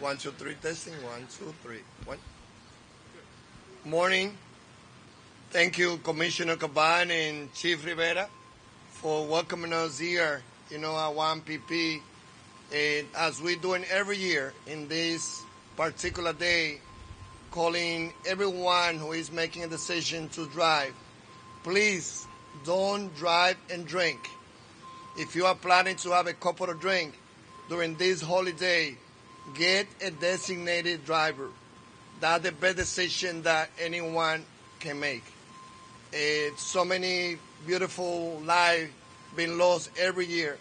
One, two, three, testing. One, two, three. One. Morning. Thank you, Commissioner Caban and Chief Rivera, for welcoming us here, at 1PP. And as we're doing every year in this particular day, calling everyone who is making a decision to drive, please don't drive and drink. If you are planning to have a couple of drinks during this holiday, get a designated driver. That's the best decision that anyone can make. So many beautiful lives being lost every year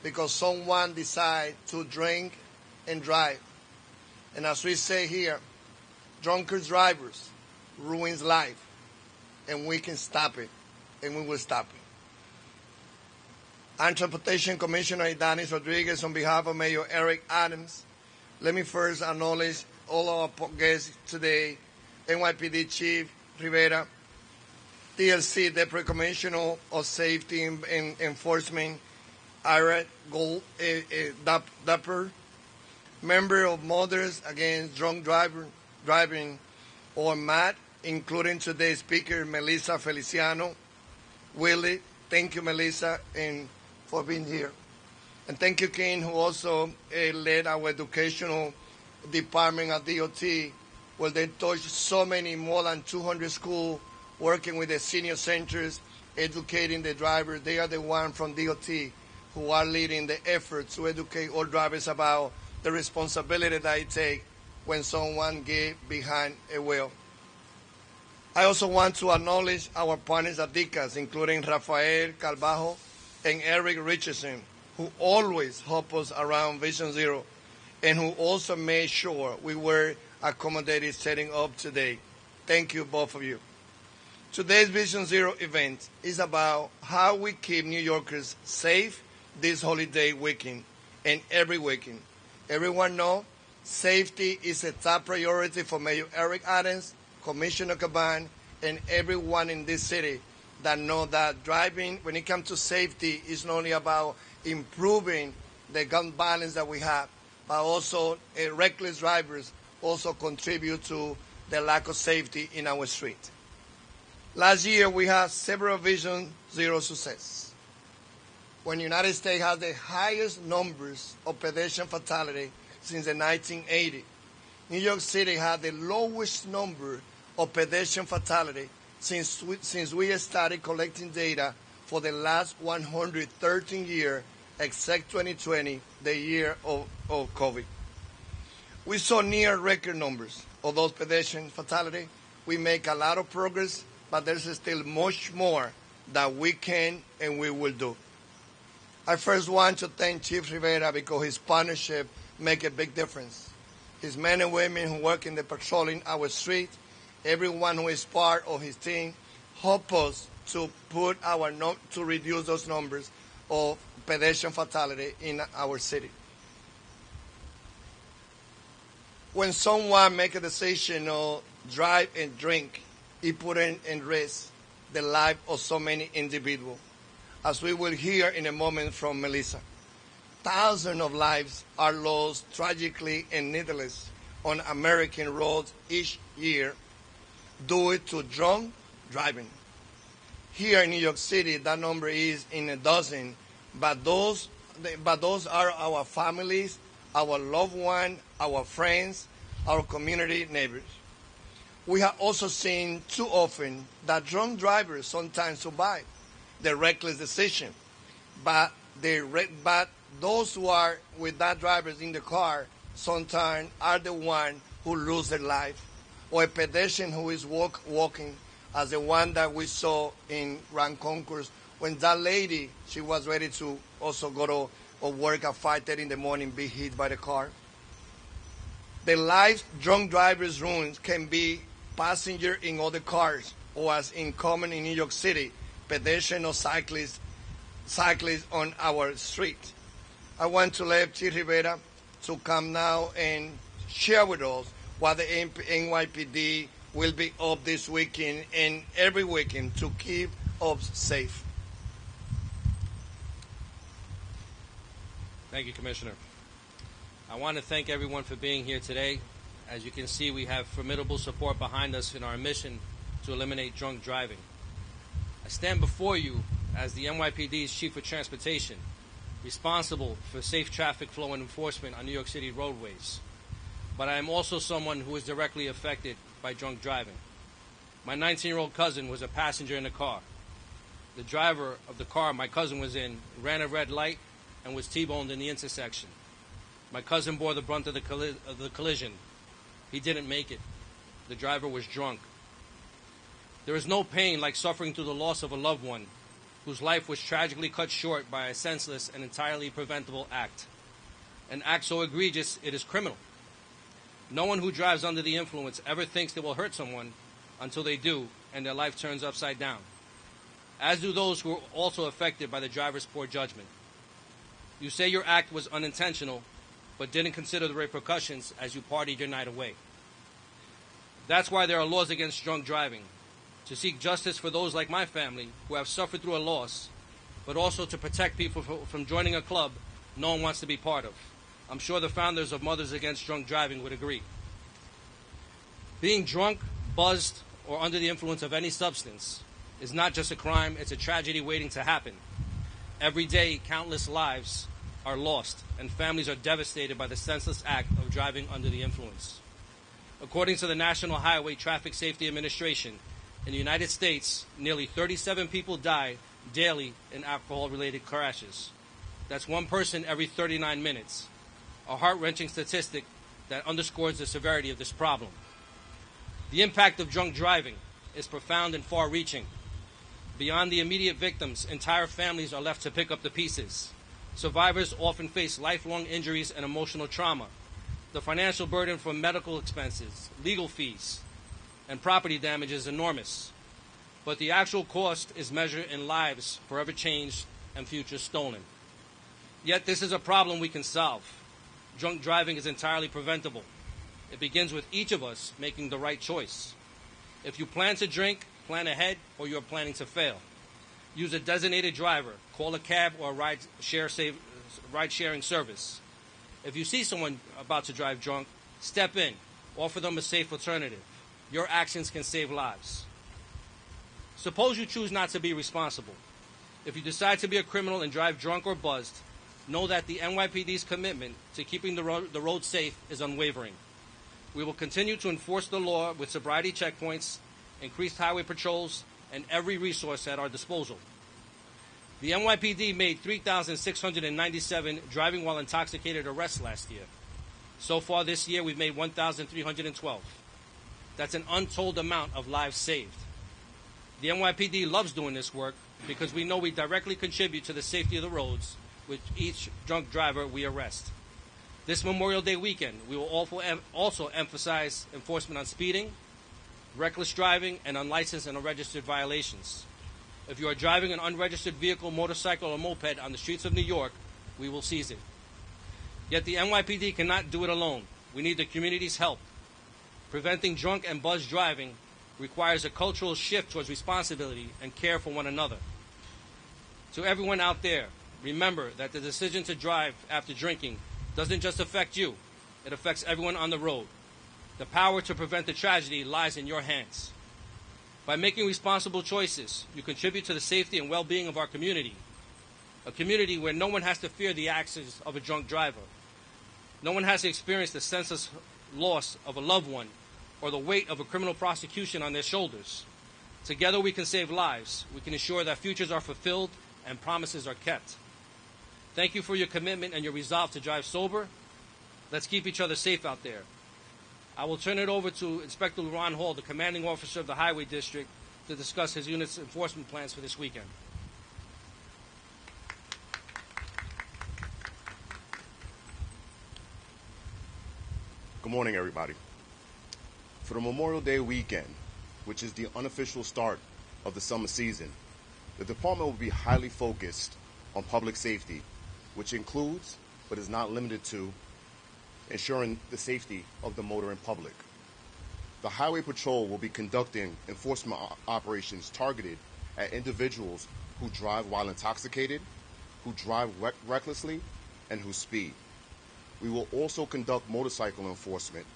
because someone decides to drink and drive. And as we say here, drunken drivers ruins life, and we can stop it, and we will stop it. I'm Transportation Commissioner Danis Rodriguez on behalf of Mayor Eric Adams. Let me first acknowledge all our guests today, NYPD Chief Rivera, TLC Deputy Commissioner of Safety and Enforcement, Ira Gold, Dapper, member of Mothers Against Drunk Driving, or MAT, including today's speaker, Melissa Feliciano. Willie, thank you, Melissa, for being here. And thank you, Ken, who also led our educational department at DOT, where they touched so many, more than 200 schools, working with the senior centers, educating the drivers. They are the ones from DOT who are leading the effort to educate all drivers about the responsibility that it takes when someone gets behind a wheel. I also want to acknowledge our partners at DICAS, including Rafael Calvajo and Eric Richardson, who always help us around Vision Zero, and who also made sure we were accommodated setting up today. Thank you, both of you. Today's Vision Zero event is about how we keep New Yorkers safe this holiday weekend and every weekend. Everyone knows safety is a top priority for Mayor Eric Adams, Commissioner Caban, and everyone in this city that know that driving, when it comes to safety, is not only about improving the gun violence that we have, but also reckless drivers also contribute to the lack of safety in our street. Last year, we had several Vision Zero success. When the United States has the highest numbers of pedestrian fatality since the 1980s, New York City had the lowest number of pedestrian fatality since we started collecting data for the last 113 years, except 2020, the year of COVID. We saw near record numbers of those pedestrian fatalities. We make a lot of progress, but there's still much more that we can and we will do. I first want to thank Chief Rivera because his partnership make a big difference. His men and women who work in the patrolling our street, everyone who is part of his team, help us to reduce those numbers of pedestrian fatality in our city. When someone make a decision to drive and drink, it put in risk the life of so many individuals, as we will hear in a moment from Melissa. Thousands of lives are lost tragically and needless on American roads each year due to drunk driving. Here in New York City, that number is in a dozen, but those are our families, our loved ones, our friends, our community neighbors. We have also seen too often that drunk drivers sometimes survive the reckless decision, but those who are with that drivers in the car sometimes are the ones who lose their life, or a pedestrian who is walking, as the one that we saw in Grand Concourse, when that lady, she was ready to also go to work at 5:30 in the morning, be hit by the car. The lives drunk drivers ruin can be passenger in other cars, or as in common in New York City, pedestrian or cyclists on our street. I want to let Chief Rivera to come now and share with us what the NYPD will be up this weekend and every weekend to keep us safe. Thank you, Commissioner. I want to thank everyone for being here today. As you can see, we have formidable support behind us in our mission to eliminate drunk driving. I stand before you as the NYPD's Chief of Transportation, responsible for safe traffic flow and enforcement on New York City roadways. But I am also someone who is directly affected by drunk driving. My 19-year-old cousin was a passenger in the car. The driver of the car my cousin was in ran a red light and was T-boned in the intersection. My cousin bore the brunt of the collision. He didn't make it. The driver was drunk. There is no pain like suffering through the loss of a loved one whose life was tragically cut short by a senseless and entirely preventable act. An act so egregious it is criminal. No one who drives under the influence ever thinks they will hurt someone until they do, and their life turns upside down, as do those who are also affected by the driver's poor judgment. You say your act was unintentional, but didn't consider the repercussions as you partied your night away. That's why there are laws against drunk driving, to seek justice for those like my family who have suffered through a loss, but also to protect people from joining a club no one wants to be part of. I'm sure the founders of Mothers Against Drunk Driving would agree. Being drunk, buzzed, or under the influence of any substance is not just a crime, it's a tragedy waiting to happen. Every day, countless lives are lost, and families are devastated by the senseless act of driving under the influence. According to the National Highway Traffic Safety Administration, in the United States, nearly 37 people die daily in alcohol-related crashes. That's one person every 39 minutes, a heart-wrenching statistic that underscores the severity of this problem. The impact of drunk driving is profound and far-reaching. Beyond the immediate victims, entire families are left to pick up the pieces. Survivors often face lifelong injuries and emotional trauma. The financial burden from medical expenses, legal fees, and property damage is enormous. But the actual cost is measured in lives forever changed and futures stolen. Yet this is a problem we can solve. Drunk driving is entirely preventable. It begins with each of us making the right choice. If you plan to drink, plan ahead, or you are planning to fail. Use a designated driver. Call a cab or a ride-sharing service. If you see someone about to drive drunk, step in. Offer them a safe alternative. Your actions can save lives. Suppose you choose not to be responsible. If you decide to be a criminal and drive drunk or buzzed, know that the NYPD's commitment to keeping the road safe is unwavering. We will continue to enforce the law with sobriety checkpoints, increased highway patrols, and every resource at our disposal. The NYPD made 3,697 driving while intoxicated arrests last year. So far this year, we've made 1,312. That's an untold amount of lives saved. The NYPD loves doing this work because we know we directly contribute to the safety of the roads with each drunk driver we arrest. This Memorial Day weekend, we will also emphasize enforcement on speeding, reckless driving, and unlicensed and unregistered violations. If you are driving an unregistered vehicle, motorcycle, or moped on the streets of New York, we will seize it. Yet the NYPD cannot do it alone. We need the community's help. Preventing drunk and buzzed driving requires a cultural shift towards responsibility and care for one another. To everyone out there, remember that the decision to drive after drinking doesn't just affect you, it affects everyone on the road. The power to prevent the tragedy lies in your hands. By making responsible choices, you contribute to the safety and well-being of our community, a community where no one has to fear the actions of a drunk driver. No one has to experience the senseless loss of a loved one or the weight of a criminal prosecution on their shoulders. Together we can save lives. We can ensure that futures are fulfilled and promises are kept. Thank you for your commitment and your resolve to drive sober. Let's keep each other safe out there. I will turn it over to Inspector Ron Hall, the commanding officer of the Highway District, to discuss his unit's enforcement plans for this weekend. Good morning, everybody. For the Memorial Day weekend, which is the unofficial start of the summer season, the department will be highly focused on public safety, which includes, but is not limited to, ensuring the safety of the motoring public. The Highway Patrol will be conducting enforcement operations targeted at individuals who drive while intoxicated, who drive recklessly, and who speed. We will also conduct motorcycle enforcement.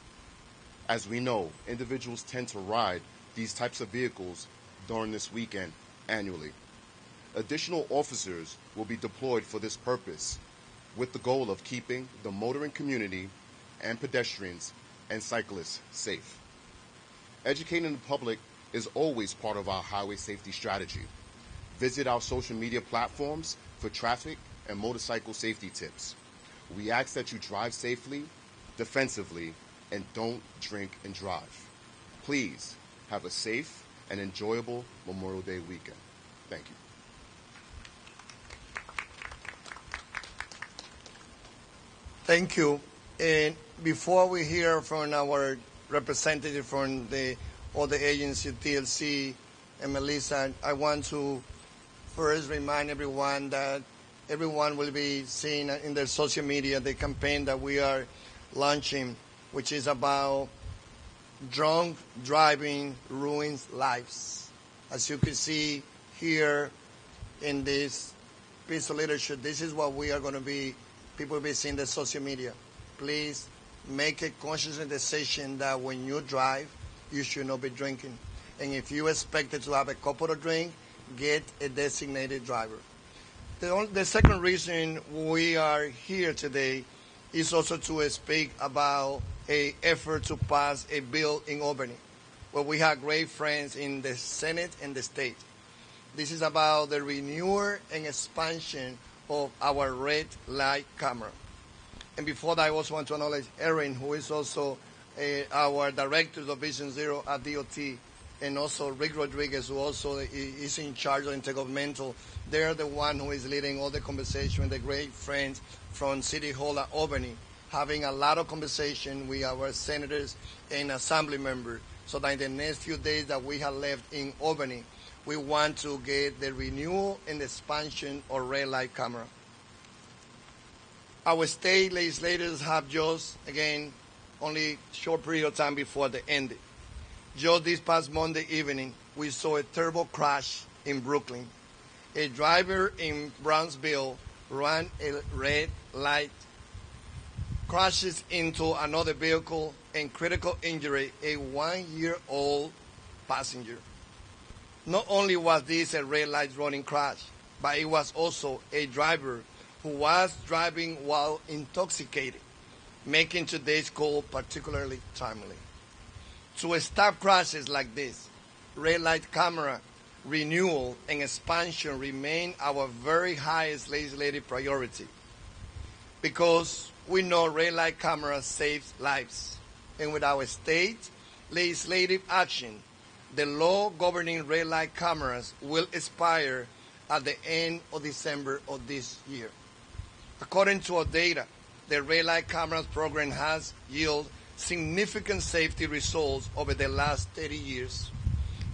As we know, individuals tend to ride these types of vehicles during this weekend annually. Additional officers will be deployed for this purpose with the goal of keeping the motoring community and pedestrians and cyclists safe. Educating the public is always part of our highway safety strategy. Visit our social media platforms for traffic and motorcycle safety tips. We ask that you drive safely, defensively, and don't drink and drive. Please have a safe and enjoyable Memorial Day weekend. Thank you. Thank you. And before we hear from our representative from the other agency, TLC, and Melissa, I want to first remind everyone that everyone will be seeing in their social media the campaign that we are launching, which is about drunk driving ruins lives. As you can see here in this piece of literature, this is what we are going to be, people will be seeing the social media. Please make a conscious decision that when you drive, you should not be drinking. And if you expected to have a couple of drinks, get a designated driver. The second reason we are here today is also to speak about an effort to pass a bill in Albany, where we have great friends in the Senate and the state. This is about the renewal and expansion of our red light camera. And before that, I also want to acknowledge Erin, who is also our Director of Vision Zero at DOT, and also Rick Rodriguez, who also is in charge of intergovernmental. They're the one who is leading all the conversation, the great friends from City Hall at Albany, having a lot of conversation with our senators and assembly members, so that in the next few days that we have left in Albany, we want to get the renewal and expansion of red light camera. Our state legislators have just, again, only short period of time before the end. Just this past Monday evening, we saw a terrible crash in Brooklyn. A driver in Brownsville ran a red light, crashes into another vehicle, and critical injury a 1-year-old passenger. Not only was this a red light running crash, but it was also a driver who was driving while intoxicated, making today's call particularly timely. To stop crashes like this, red light camera renewal and expansion remain our very highest legislative priority, because we know red light camera saves lives. And with our state legislative action, the law governing red light cameras will expire at the end of December of this year. According to our data, the red light cameras program has yielded significant safety results over the last 30 years.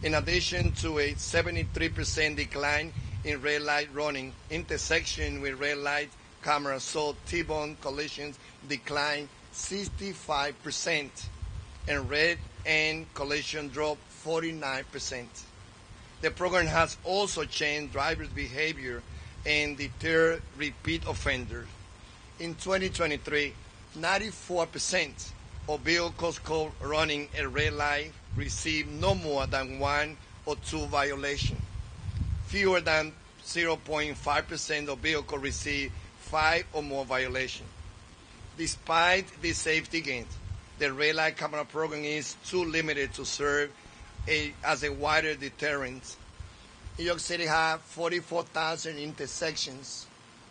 In addition to a 73% decline in red light running, intersection with red light cameras saw T-bone collisions decline 65%, and red-end collision dropped 49%. The program has also changed drivers' behavior and deterred repeat offenders. In 2023, 94% of vehicles caught running a red light received no more than 1 or 2 violations. Fewer than 0.5% of vehicles received 5 or more violations. Despite these safety gains, the red light camera program is too limited to serve as a wider deterrent. New York City has 44,000 intersections.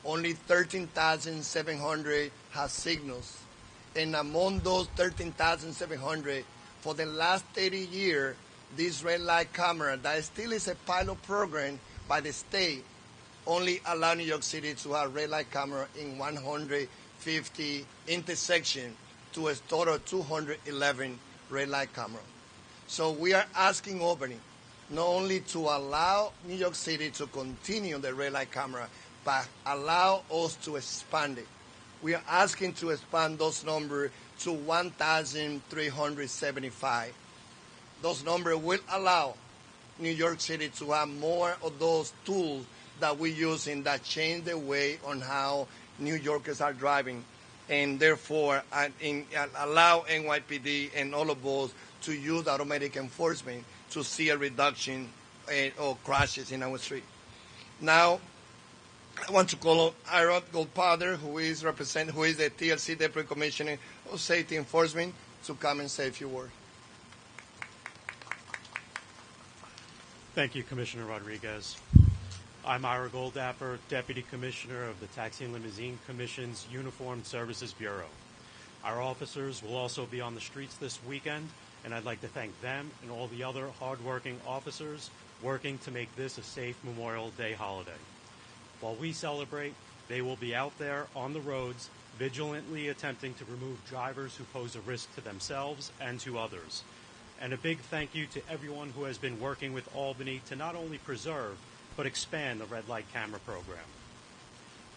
Only 13,700 have signals. And among those 13,700, for the last 30 years, this red light camera, that still is a pilot program by the state, only allow New York City to have red light camera in 150 intersections to a total of 211 red light camera. So we are asking Albany not only to allow New York City to continue the red light camera, but allow us to expand it. We are asking to expand those numbers to 1,375. Those numbers will allow New York City to have more of those tools that we use in that change the way on how New Yorkers are driving. and therefore allow NYPD and all of us to use automatic enforcement to see a reduction of crashes in our street. Now, I want to call Ira Goldfather, who is the TLC Deputy Commissioner of Safety Enforcement, to come and say a few words. Thank you, Commissioner Rodriguez. I'm Ira Goldapper, Deputy Commissioner of the Taxi and Limousine Commission's Uniformed Services Bureau. Our officers will also be on the streets this weekend, and I'd like to thank them and all the other hardworking officers working to make this a safe Memorial Day holiday. While we celebrate, they will be out there on the roads, vigilantly attempting to remove drivers who pose a risk to themselves and to others. And a big thank you to everyone who has been working with Albany to not only preserve, but expand the red light camera program.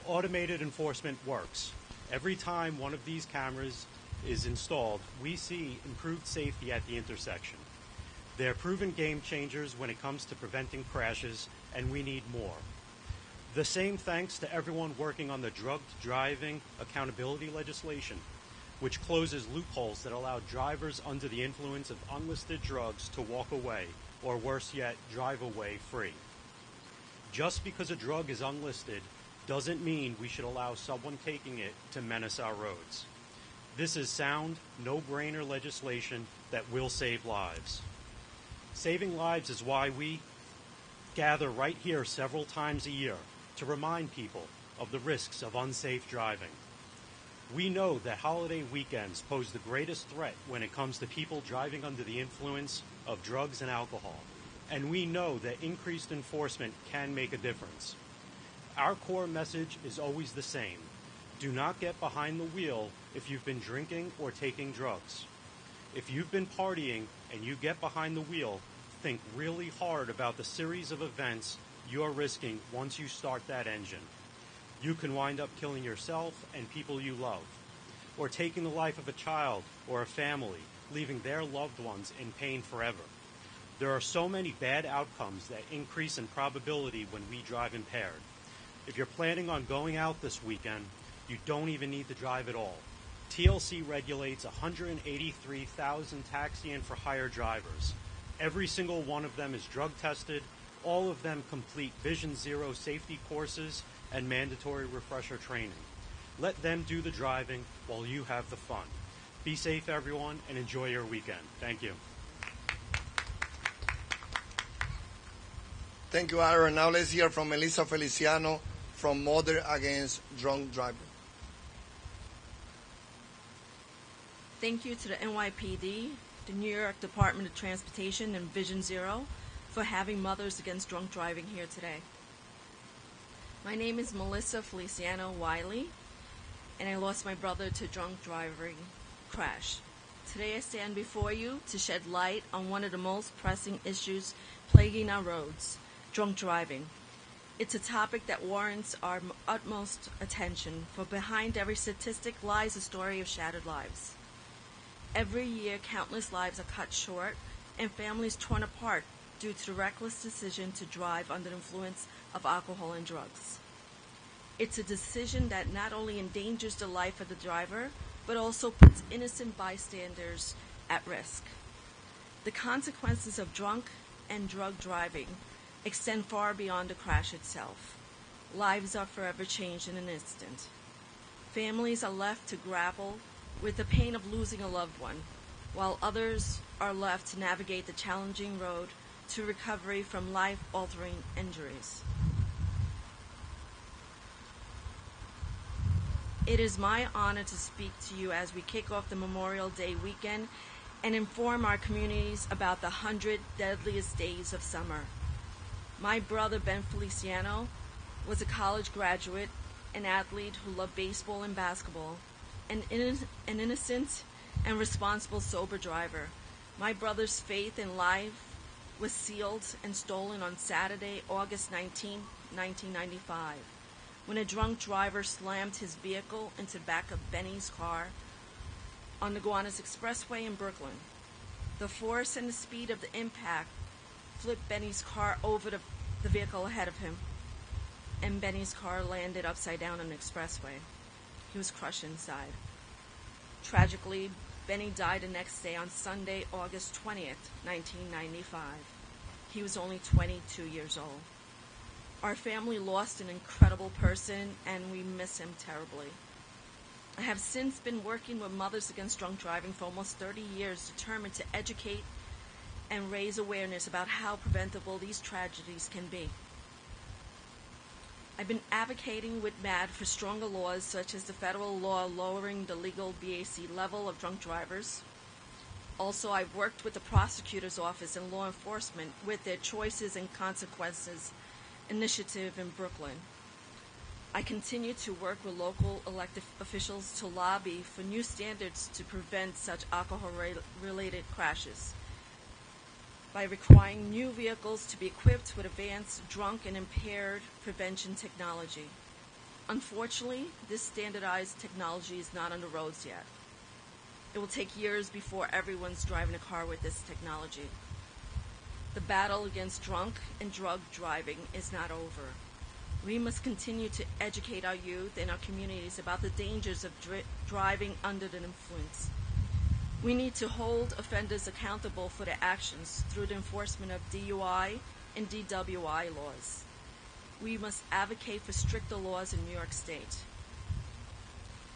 Automated enforcement works. Every time one of these cameras is installed, we see improved safety at the intersection. They're proven game changers when it comes to preventing crashes, and we need more. The same thanks to everyone working on the drug driving accountability legislation, which closes loopholes that allow drivers under the influence of unlisted drugs to walk away, or worse yet, drive away free. Just because a drug is unlisted doesn't mean we should allow someone taking it to menace our roads. This is sound, no-brainer legislation that will save lives. Saving lives is why we gather right here several times a year to remind people of the risks of unsafe driving. We know that holiday weekends pose the greatest threat when it comes to people driving under the influence of drugs and alcohol, and we know that increased enforcement can make a difference. Our core message is always the same. Do not get behind the wheel if you've been drinking or taking drugs. If you've been partying and you get behind the wheel, think really hard about the series of events you're risking once you start that engine. You can wind up killing yourself and people you love, or taking the life of a child or a family, leaving their loved ones in pain forever. There are so many bad outcomes that increase in probability when we drive impaired. If you're planning on going out this weekend, you don't even need to drive at all. TLC regulates 183,000 taxi and for hire drivers. Every single one of them is drug tested. All of them complete Vision Zero safety courses and mandatory refresher training. Let them do the driving while you have the fun. Be safe, everyone, and enjoy your weekend. Thank you. Thank you, Aaron. Now let's hear from Melissa Feliciano from Mother Against Drunk Driving. Thank you to the NYPD, the New York Department of Transportation, and Vision Zero for having Mothers Against Drunk Driving here today. My name is Melissa Feliciano Wiley, and I lost my brother to drunk driving crash. Today I stand before you to shed light on one of the most pressing issues plaguing our roads, drunk driving. It's a topic that warrants our utmost attention, for behind every statistic lies a story of shattered lives. Every year, countless lives are cut short and families torn apart due to the reckless decision to drive under the influence of alcohol and drugs. It's a decision that not only endangers the life of the driver, but also puts innocent bystanders at risk. The consequences of drunk and drug driving extend far beyond the crash itself. Lives are forever changed in an instant. Families are left to grapple with the pain of losing a loved one, while others are left to navigate the challenging road to recovery from life-altering injuries. It is my honor to speak to you as we kick off the Memorial Day weekend and inform our communities about the 100 deadliest days of summer. My brother, Ben Feliciano, was a college graduate, an athlete who loved baseball and basketball, an innocent and responsible sober driver. My brother's faith in life was sealed and stolen on Saturday, August 19, 1995, when a drunk driver slammed his vehicle into the back of Benny's car on the Gowanus Expressway in Brooklyn. The force and the speed of the impact flipped Benny's car over the vehicle ahead of him, and Benny's car landed upside down on the expressway. He was crushed inside. Tragically, Benny died the next day on Sunday, August 20th, 1995. He was only 22 years old. Our family lost an incredible person, and we miss him terribly. I have since been working with Mothers Against Drunk Driving for almost 30 years, determined to educate and raise awareness about how preventable these tragedies can be. I've been advocating with MAD for stronger laws, such as the federal law lowering the legal BAC level of drunk drivers. Also, I've worked with the prosecutor's office and law enforcement with their Choices and Consequences initiative in Brooklyn. I continue to work with local elected officials to lobby for new standards to prevent such alcohol-related crashes by requiring new vehicles to be equipped with advanced drunk and impaired prevention technology. Unfortunately, this standardized technology is not on the roads yet. It will take years before everyone's driving a car with this technology. The battle against drunk and drug driving is not over. We must continue to educate our youth and our communities about the dangers of driving under the influence. We need to hold offenders accountable for their actions through the enforcement of DUI and DWI laws. We must advocate for stricter laws in New York State.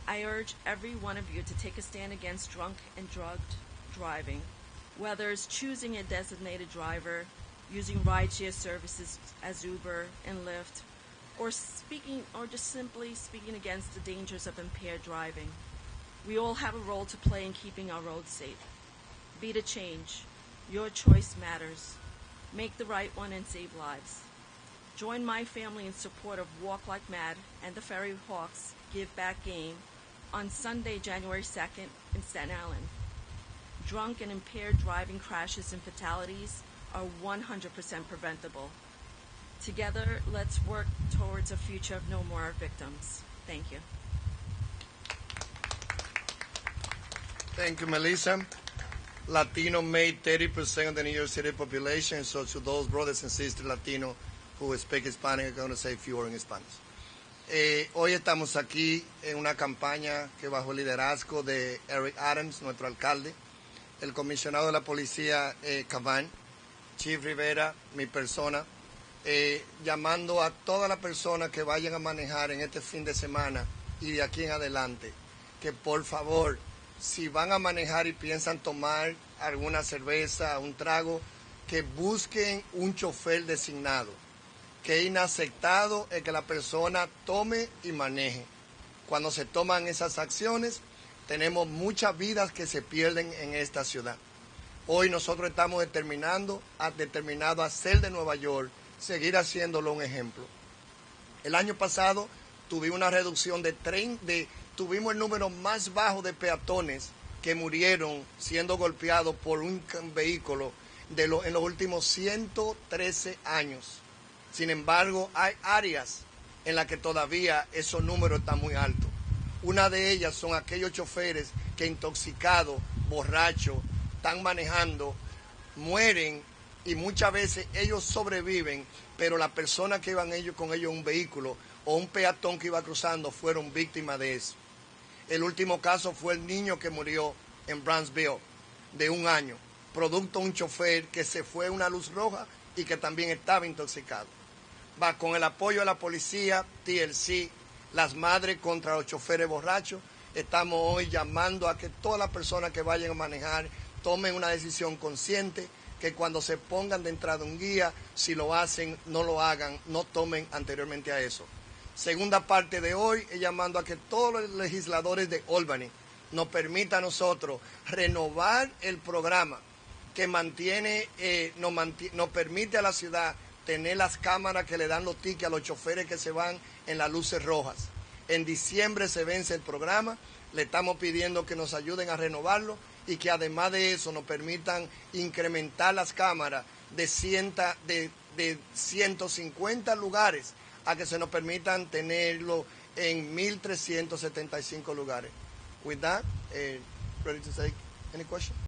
I urge every one of you to take a stand against drunk and drugged driving, whether it's choosing a designated driver, using rideshare services as Uber and Lyft, or just simply speaking against the dangers of impaired driving. We all have a role to play in keeping our roads safe. Be the change. Your choice matters. Make the right one and save lives. Join my family in support of Walk Like Mad and the Ferry Hawks Give Back game on Sunday, January 2nd in Staten Island. Drunk and impaired driving crashes and fatalities are 100% preventable. Together, let's work towards a future of no more victims. Thank you. Thank you, Melissa. Latino made 30% of the New York City population, so to those brothers and sisters Latino who speak Spanish, I'm going to say a few words in Spanish. Hoy estamos aquí en una campaña que bajo el liderazgo de Eric Adams, nuestro alcalde, el comisionado de la policía Caban, Chief Rivera, mi persona, llamando a todas las personas que vayan a manejar en este fin de semana y de aquí en adelante, que por favor, si van a manejar y piensan tomar alguna cerveza, un trago, que busquen un chofer designado, que es inaceptado el que la persona tome y maneje. Cuando se toman esas acciones, tenemos muchas vidas que se pierden en esta ciudad. Hoy nosotros estamos determinados a hacer de Nueva York, seguir haciéndolo un ejemplo. El año pasado tuvimos una reducción tuvimos el número más bajo de peatones que murieron siendo golpeados por un vehículo en los últimos 113 años. Sin embargo, hay áreas en las que todavía esos números están muy altos. Una de ellas son aquellos choferes que intoxicados, borrachos, están manejando, mueren y muchas veces ellos sobreviven, pero las personas que iban con ellos en un vehículo o un peatón que iba cruzando fueron víctimas de eso. El último caso fue el niño que murió en Brownsville, de 1 año, producto de un chofer que se fue a una luz roja y que también estaba intoxicado. Con el apoyo de la policía, TLC, las madres contra los choferes borrachos, estamos hoy llamando a que todas las personas que vayan a manejar tomen una decisión consciente, que cuando se pongan detrás de un guía, si lo hacen, no lo hagan, no tomen anteriormente a eso. Segunda parte de hoy es llamando a que todos los legisladores de Albany nos permitan a nosotros renovar el programa que nos permite a la ciudad tener las cámaras que le dan los tickets a los choferes que se van en las luces rojas. En diciembre se vence el programa, le estamos pidiendo que nos ayuden a renovarlo y que además de eso nos permitan incrementar las cámaras de 150 lugares a que se nos permitan tenerlo en 1,375 lugares. With that, ready to take any question?